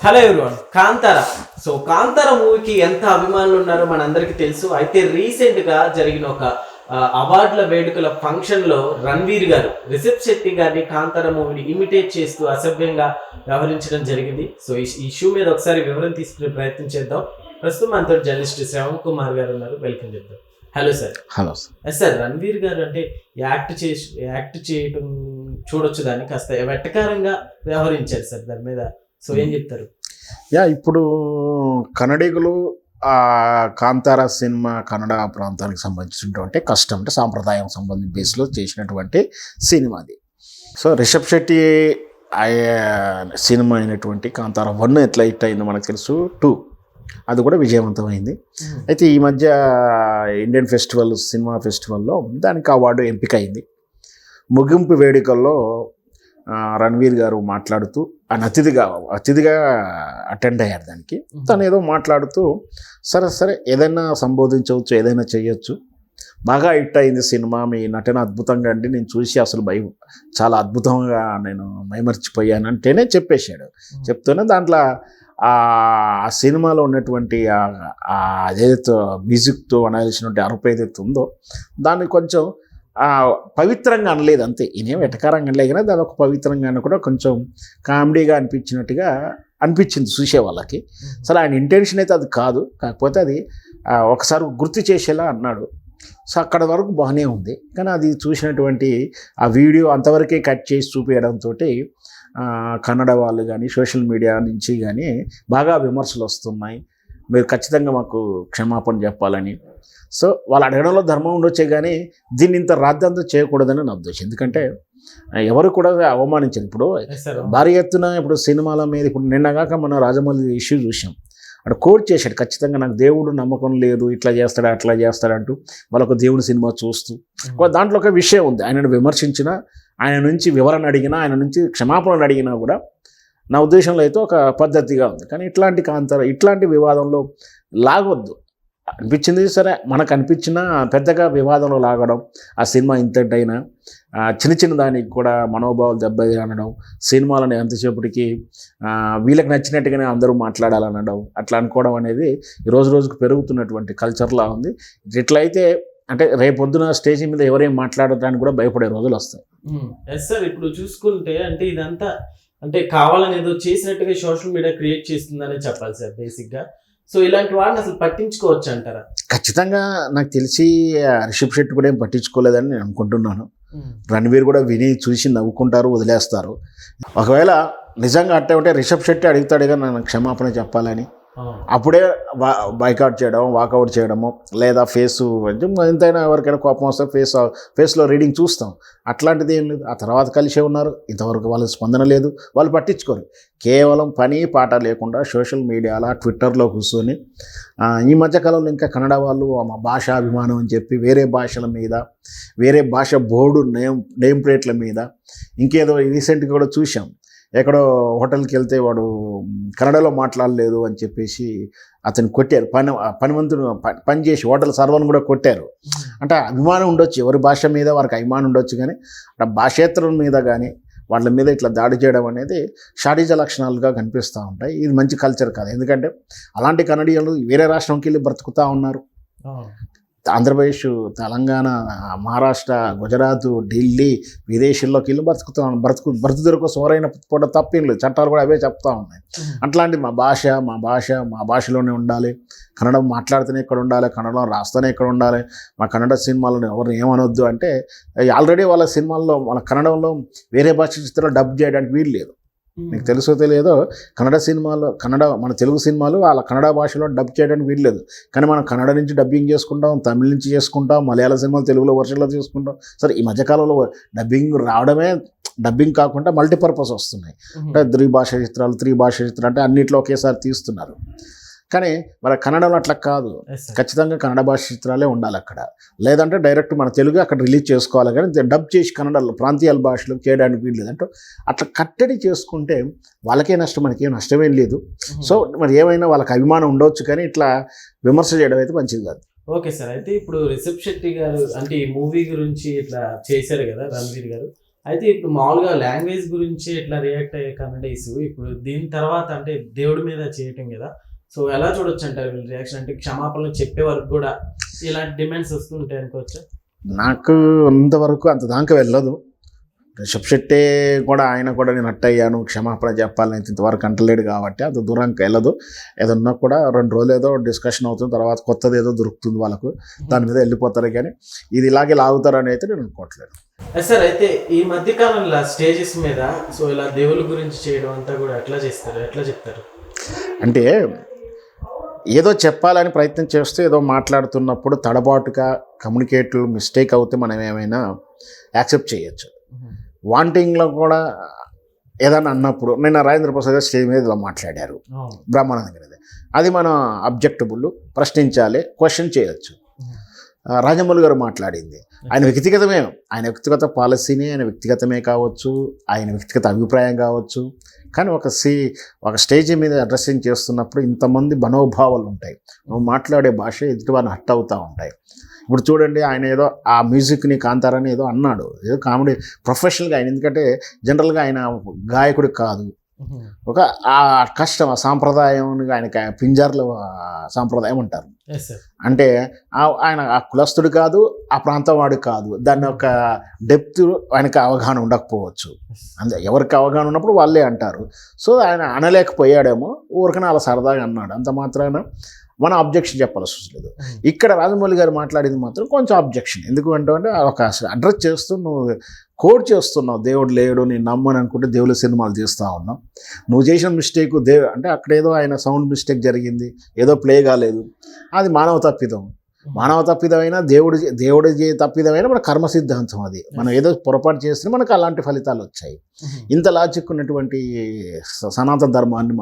Hello everyone, Kantara. So Kantara మూవీకి ఎంత అభిమానులు ఉన్నారో మనందరికీ తెలుసు. అయితే రీసెంట్ గా జరిగిన ఒక అవార్డుల వేడుకల ఫంక్షన్ లో రణ్వీర్ గారు రిషబ్ శెట్టి గారిని కాంతార మూవీని ఇమిటేట్ చేస్తూ అసభ్యంగా వ్యవహరించడం జరిగింది. సో ఈ ఇష్యూ మీద ఒకసారి వివరణ తీసుకునే ప్రయత్నం చేద్దాం. ప్రస్తుతం మనతో జర్నలిస్ట్ శ్రవణ్ కుమార్ గారు ఉన్నారు. వెల్కమ్ చెప్తాం. Hello sir. Hello sir, Ranveer గారు అంటే యాక్ట్ చేయటం చూడొచ్చు, దాన్ని కాస్త వెటకారంగా వ్యవహరించారు సార్. దాని మీద సో ఏం చెప్తారు? ఇప్పుడు కన్నడిగులు కాంతార సినిమా కన్నడ ప్రాంతానికి సంబంధించినటువంటి కష్టం అంటే సాంప్రదాయం సంబంధించిన బేస్లో చేసినటువంటి సినిమా అది. సో రిషబ్ శెట్టి సినిమా అయినటువంటి కాంతార 1 ఎట్లా హిట్ అయిందో మనకు తెలుసు, 2 అది కూడా విజయవంతమైంది. అయితే ఈ మధ్య ఇండియన్ సినిమా ఫెస్టివల్లో దానికి అవార్డు ఎంపిక అయింది. ముగింపు వేడుకల్లో రణ్వీర్ గారు మాట్లాడుతూ ఆయన అతిథిగా అటెండ్ అయ్యారు. దానికి తను ఏదో మాట్లాడుతూ సరే ఏదైనా సంబోధించవచ్చు, ఏదైనా చేయొచ్చు, బాగా హిట్ అయింది సినిమా, మీ నటన అద్భుతంగా అండి, నేను చూసి అసలు చాలా అద్భుతంగా నేను మైమర్చిపోయాను అంటేనే చెప్పేశాడు. చెప్తూనే దాంట్లో ఆ సినిమాలో ఉన్నటువంటి అదేదైతే మ్యూజిక్తో అనాల్సినటువంటి అరుపు ఏదైతే ఉందో దాన్ని కొంచెం పవిత్రంగా అనలేదు, అంతే. ఈయనేం వెటకారంగా అనలేదు, కానీ దాని ఒక పవిత్రంగా అని కూడా కొంచెం కామెడీగా అనిపించినట్టుగా అనిపించింది చూసే వాళ్ళకి. సరే ఆయన ఇంటెన్షన్ అయితే అది కాదు, కాకపోతే అది ఒకసారి గుర్తు చేసేలా అన్నాడు. సో అక్కడ వరకు బాగానే ఉంది, కానీ అది చూసినటువంటి ఆ వీడియో అంతవరకే కట్ చేసి చూపించడంతో కన్నడ వాళ్ళు కానీ సోషల్ మీడియా నుంచి కానీ బాగా విమర్శలు వస్తున్నాయి. మీరు ఖచ్చితంగా మాకు క్షమాపణ చెప్పాలని. సో వాళ్ళు అడగడంలో ధర్మం ఉండొచ్చే కానీ దీన్ని ఇంత రాద్ధాంతం చేయకూడదని నా ఉద్దేశం. ఎందుకంటే ఎవరు కూడా అవమానించారు. ఇప్పుడు భారీ ఎత్తున ఇప్పుడు సినిమాల మీద ఇప్పుడు నిన్నగాక మన రాజమౌళి ఇష్యూ చూసాం. అక్కడ కోట్ చేశాడు, ఖచ్చితంగా నాకు దేవుడు నమ్మకం లేదు, ఇట్లా చేస్తాడు అట్లా చేస్తాడంటూ వాళ్ళొక దేవుడి సినిమా చూస్తూ దాంట్లో ఒక విషయం ఉంది. ఆయనను విమర్శించినా, ఆయన నుంచి వివరణ అడిగినా, ఆయన నుంచి క్షమాపణలు అడిగినా కూడా నా ఉద్దేశంలో అయితే ఒక పద్ధతిగా ఉంది. కానీ ఇట్లాంటి వివాదంలో లాగొద్దు అనిపించింది. సరే మనకు అనిపించినా పెద్దగా వివాదంలో లాగడం, ఆ సినిమా ఇంతటైనా చిన్న దానికి కూడా మనోభావాలు దెబ్బతినడం, సినిమాలను ఎంతసేపటికి వీళ్ళకి నచ్చినట్టుగానే అందరూ మాట్లాడాలనడం, అట్లా అనుకోవడం అనేది రోజుకు పెరుగుతున్నటువంటి కల్చర్లా ఉంది. ఇట్లయితే అంటే రేపొద్దున స్టేజ్ మీద ఎవరేం మాట్లాడటానికి కూడా భయపడే రోజులు వస్తాయి. ఎస్ సార్, ఇప్పుడు చూసుకుంటే అంటే ఇదంతా అంటే కావాలని ఏదో చేసినట్టుగా సోషల్ మీడియా క్రియేట్ చేస్తుందని చెప్పాలి సార్ బేసిక్గా. సో ఇలాంటి వాడిని అసలు పట్టించుకోవచ్చు అంటారా? ఖచ్చితంగా నాకు తెలిసి రిషబ్ శెట్టి కూడా ఏం పట్టించుకోలేదని నేను అనుకుంటున్నాను. రణ్వీర్ కూడా విని చూసి నవ్వుకుంటారు, వదిలేస్తారు. ఒకవేళ నిజంగా అట్టే ఉంటే రిషబ్ శెట్టి అడుగుతాడుగా నన్ను క్షమాపణ చెప్పాలని, అప్పుడే బైకాట్ చేయడం, వాకౌట్ చేయడము, లేదా ఎంతైనా ఎవరికైనా కోపం వస్తే ఫేస్లో రీడింగ్ చూస్తాం. అట్లాంటిది ఏం లేదు. ఆ తర్వాత కలిసే ఉన్నారు, ఇంతవరకు వాళ్ళ స్పందన లేదు, వాళ్ళు పట్టించుకోరు. కేవలం పని పాట లేకుండా సోషల్ మీడియాలో ట్విట్టర్లో కూర్చొని ఈ మధ్యకాలంలో ఇంకా కన్నడ వాళ్ళు మా భాష అభిమానం అని చెప్పి వేరే భాషల మీద, వేరే భాష బోర్డు నేమ్ ప్లేట్ల మీద ఇంకేదో రీసెంట్గా కూడా చూసాం. ఎక్కడో హోటల్కి వెళ్తే వాడు కన్నడలో మాట్లాడలేదు అని చెప్పేసి అతను కొట్టారు. పని చేసి హోటల్ సర్వర్ని కూడా కొట్టారు. అంటే అభిమానం ఉండొచ్చు, ఎవరి భాష మీద వారికి అభిమానం ఉండొచ్చు, కానీ అంటే భాషేతరుల మీద కానీ వాళ్ళ మీద ఇట్లా దాడి చేయడం అనేది షాడీజ లక్షణాలుగా కనిపిస్తూ ఉంటాయి. ఇది మంచి కల్చర్ కాదు. ఎందుకంటే అలాంటి కన్నడియన్లు వేరే రాష్ట్రంకి వెళ్ళి బ్రతుకుతూ ఉన్నారు. ఆంధ్రప్రదేశ్, తెలంగాణ, మహారాష్ట్ర, గుజరాత్, ఢిల్లీ, విదేశీల్లోకి వెళ్ళి బ్రతుకుదొర కోసం ఎవరైనా పూట తప్పేం లేదు, చట్టాలు కూడా అవే చెప్తా ఉన్నాయి. అట్లాంటి మా భాషలోనే ఉండాలి, కన్నడం మాట్లాడితేనే ఇక్కడ ఉండాలి, కన్నడం రాస్తేనే ఇక్కడ ఉండాలి, మా కన్నడ సినిమాలను ఎవరిని ఏమనొద్దు అంటే ఆల్రెడీ వాళ్ళ సినిమాల్లో మన కన్నడంలో వేరే భాష చిత్రాలు డబ్ చేయడానికి వీలు లేదు. మీకు తెలుసో తెలియదో మన తెలుగు సినిమాలు వాళ్ళ కన్నడ భాషలో డబ్ చేయడానికి వీల్లేదు. కానీ మనం కన్నడ నుంచి డబ్బింగ్ చేసుకుంటాం, తమిళ నుంచి చేసుకుంటాం, మలయాళ సినిమాలు తెలుగులో వర్షన్లో చేసుకుంటాం. సరే ఈ మధ్యకాలంలో డబ్బింగ్ కాకుండా మల్టీపర్పస్ వస్తున్నాయి. అంటే త్రిభాష చిత్రాలు అంటే అన్నిట్లో ఒకేసారి తీస్తున్నారు. కానీ మరి కన్నడలో అట్లా కాదు, ఖచ్చితంగా కన్నడ భాష చిత్రాలే ఉండాలి అక్కడ. లేదంటే డైరెక్ట్ మన తెలుగు అక్కడ రిలీజ్ చేసుకోవాలి, కానీ డబ్ చేసి కన్నడలో ప్రాంతీయ భాషలో చేయడానికి వీల్లేదు. అంటే అట్లా కట్టడి చేసుకుంటే వాళ్ళకే నష్టం, మనకేం నష్టమేం లేదు. సో మరి ఏమైనా వాళ్ళకి అభిమానం ఉండవచ్చు, కానీ ఇట్లా విమర్శ చేయడం అయితే మంచిది కాదు. ఓకే సార్, అయితే ఇప్పుడు రిషబ్ శెట్టి గారు అంటే ఈ మూవీ గురించి ఇట్లా చేశారు కదా రణ్వీర్ గారు. అయితే ఇప్పుడు మామూలుగా లాంగ్వేజ్ గురించి ఎట్లా రియాక్ట్ అయ్యే కన్నడీస్ ఇప్పుడు దీని తర్వాత అంటే దేవుడి మీద చేయటం కదా, సో ఎలా చూడొచ్చు అంటారు వీళ్ళ రియాక్షన్? అంటే క్షమాపణలు చెప్పే వరకు కూడా ఇలాంటి డిమాండ్స్ వస్తుంటాయి అనుకోవచ్చు. నాకు అంతవరకు అంత దాకా వెళ్ళదు. రిషబ్ శెట్టి కూడా ఆయన కూడా నేను అట్టయ్యాను క్షమాపణ చెప్పాలని ఇంతవరకు అంటలేడు కాబట్టి అంత దూరంకి వెళ్ళదు. ఏదన్నా కూడా 2 రోజులు ఏదో డిస్కషన్ అవుతుంది, తర్వాత కొత్తది ఏదో దొరుకుతుంది వాళ్ళకు, దాని మీద వెళ్ళిపోతారు. కానీ ఇది ఇలాగే లాగుతారని అయితే నేను అనుకోవట్లేదు. సార్ అయితే ఈ మధ్య కాలంలో స్టేజెస్ మీద సో ఇలా దేవుళ్ళ గురించి చేయడం అంతా కూడా ఎట్లా చేస్తారు, ఎట్లా చెప్తారు? అంటే ఏదో చెప్పాలని ప్రయత్నం చేస్తూ ఏదో మాట్లాడుతున్నప్పుడు తడబాటుగా కమ్యూనికేట్లు మిస్టేక్ అవుతే మనం ఏమైనా యాక్సెప్ట్ చేయొచ్చు. వాంటింగ్లో కూడా ఏదైనా అన్నప్పుడు నిన్న రాజేంద్ర ప్రసాద్ గారు స్టేజ్ మీద ఇలా మాట్లాడారు బ్రాహ్మణ దగ్గర, అది మనం అబ్జెక్టబుల్, ప్రశ్నించాలి, క్వశ్చన్ చేయొచ్చు. రాజమౌళి గారు మాట్లాడింది ఆయన వ్యక్తిగతమే, ఆయన వ్యక్తిగత పాలసీని, ఆయన వ్యక్తిగతమే కావచ్చు, ఆయన వ్యక్తిగత అభిప్రాయం కావచ్చు. కానీ ఒక స్టేజ్ మీద అడ్రస్సింగ్ చేస్తున్నప్పుడు ఇంతమంది మనోభావాలు ఉంటాయి, నువ్వు మాట్లాడే భాష ఎదుటివారిని హర్ట్ అవుతూ ఉంటాయి. ఇప్పుడు చూడండి, ఆయన ఏదో ఆ మ్యూజిక్ని కాంతారని ఏదో అన్నాడు, ఏదో కామెడీ ప్రొఫెషనల్గా ఆయన, ఎందుకంటే జనరల్గా ఆయన గాయకుడు కాదు, ఒక ఆ కష్టం ఆ సాంప్రదాయం, ఆయనకి పింజార్ల సాంప్రదాయం అంటారు. అంటే ఆయన ఆ కులస్తుడు కాదు, ఆ ప్రాంతం వాడు కాదు, దాన్ని ఒక డెప్త్ ఆయనకి అవగాహన ఉండకపోవచ్చు. అంతే, ఎవరికి అవగాహన ఉన్నప్పుడు వాళ్ళే అంటారు. సో ఆయన అనలేకపోయాడేమో, ఊరికనే అలా సరదాగా అన్నాడు, అంత మాత్రాన మనం అబ్జెక్షన్ చెప్పాల్సి లేదు. ఇక్కడ రాజమౌళి గారు మాట్లాడింది మాత్రం కొంచెం అబ్జెక్షన్. ఎందుకు అంటే ఒక అడ్రస్ చేస్తూ నువ్వు కోడ్ చేస్తున్నావు, దేవుడు లేడు నేను నమ్మని అనుకుంటే దేవుళ్ళ సినిమాలు చేస్తూ ఉన్నావు, నువ్వు చేసిన మిస్టేక్ అంటే అక్కడ ఏదో ఆయన సౌండ్ మిస్టేక్ జరిగింది, ఏదో ప్లే కాలేదు, అది మానవ తప్పిదం. మానవ తప్పిదమైనా దేవుడి తప్పిదమైనా మన కర్మ సిద్ధాంతం, అది మనం ఏదో పొరపాటు చేస్తే మనకు అలాంటి ఫలితాలు వచ్చాయి. ఇంత లాజిక్ ఉన్నటువంటి సనాతన ధర్మాన్ని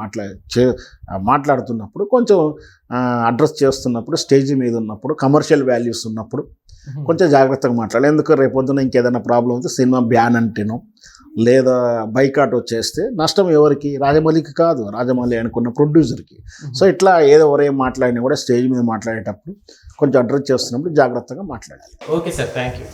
మాట్లాడుతున్నప్పుడు కొంచెం అడ్రస్ చేస్తున్నప్పుడు, స్టేజ్ మీద ఉన్నప్పుడు, కమర్షియల్ వాల్యూస్ ఉన్నప్పుడు కొంచెం జాగ్రత్తగా మాట్లాడాలి. ఎందుకు రేపొద్దున ఇంకేదైనా ప్రాబ్లం అయితే సినిమా బ్యాన్ అంటేనో లేదా బైకాట్ వచ్చేస్తే నష్టం ఎవరికి? రాజమౌళికి కాదు, రాజమౌళి అనుకున్న ప్రొడ్యూసర్కి. సో ఇట్లా ఏదో ఎవరేం మాట్లాడినా కూడా స్టేజ్ మీద మాట్లాడేటప్పుడు కొంచెం అడ్రస్ చేస్తున్నప్పుడు జాగ్రత్తగా మాట్లాడాలి. Okay sir, thank you.